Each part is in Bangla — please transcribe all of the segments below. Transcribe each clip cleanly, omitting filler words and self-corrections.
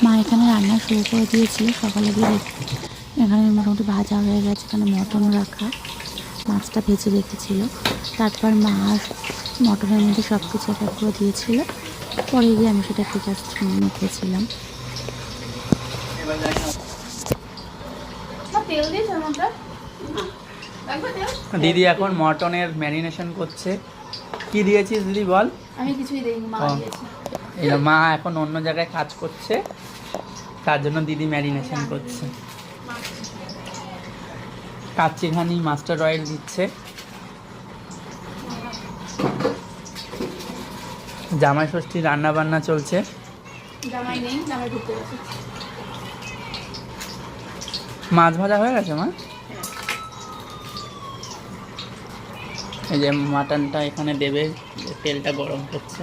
মা এখানে রান্না শুরু করে দিয়েছিল সকালে দিয়ে। এখানে মোটামুটি ভাজা হয়ে গেছে, এখানে মটন রাখা, মাছটা ভেজে রেখেছিল। তারপর মা মটনের মধ্যে সব কিছু এক করে দিয়েছিল, পরে গিয়ে আমি সেটাকে জাস্ট মেখেছিলাম। দিদি এখন মটনের ম্যারিনেশন করছে। কি দিয়েছিস দিদি বল? আমি কিছুই দেইনি, মা দিয়েছে। এই মা এখন অন্য জায়গায় কাজ করছে, তার জন্য দিদি ম্যারিনেশন করছে। কাচ্চিঘানি মাস্টার অয়েল দিচ্ছে। জামাই ষষ্ঠী রান্না বান্না চলছে। জামাই নেই, জামাই ঘুরতে গেছে। মাছ ভাজা হয়ে গেছে মা? এই যে মাটনটা এখানে দেবে, তেলটা গরম করছে।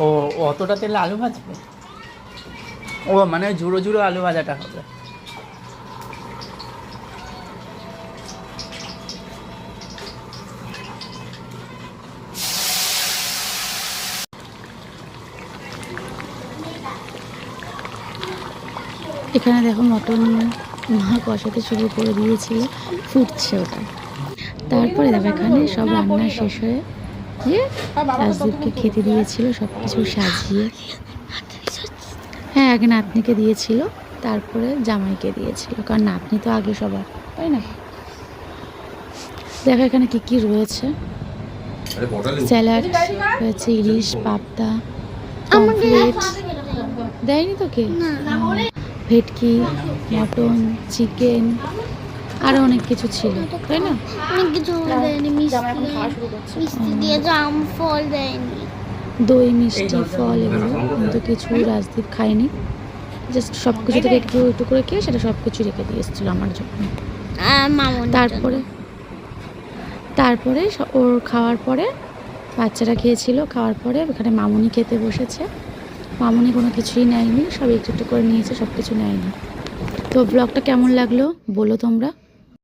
ও অতটা তেলে আলু ভাজবে? ও মানে ঝুড়ো ঝুড়ো আলু ভাজাটা হবে। এখানে দেখো মটন মা কষাতে শুরু করে দিয়েছিল, ফুটছে ওটা। তারপরে দেখো এখানে সব রান্না শেষ হয়ে গিয়ে রাজদীপকে খেতে দিয়েছিল সব কিছু সাজিয়ে। হ্যাঁ, আগে নাতনিকে দিয়েছিল, তারপরে জামাইকে দিয়েছিল, কারণ নাতনি তো আগে সবার, তাই না? দেখো এখানে কি কি রয়েছে। স্যালাড রয়েছে, ইলিশ, পাবদা, পমফ্রেট, দেয়নি তোকে? ভেটকি, মটন, চিকেন, আরো অনেক কিছু ছিল, তাই না? অনেক কিছু দেয়নি, মিষ্টি দিয়ে জাম ফল দেয়নি, দই, মিষ্টি, ফল, এগুলো কিন্তু কিছু রাজদীপ খায়নি। জাস্ট সব কিছু থেকে একটু একটু করে খেয়ে সেটা সব কিছু রেখে দিয়ে এসেছিলো আমার জন্য। তারপরে ওর খাওয়ার পরে বাচ্চারা খেয়েছিল, খাওয়ার পরে এখানে মামুনি খেতে বসেছে। মামুনি কোনো কিছুই নেয়নি, সব একটু একটু করে নিয়েছে, সব কিছু নেয়নি। তো ব্লগটা কেমন লাগলো বলো তোমরা।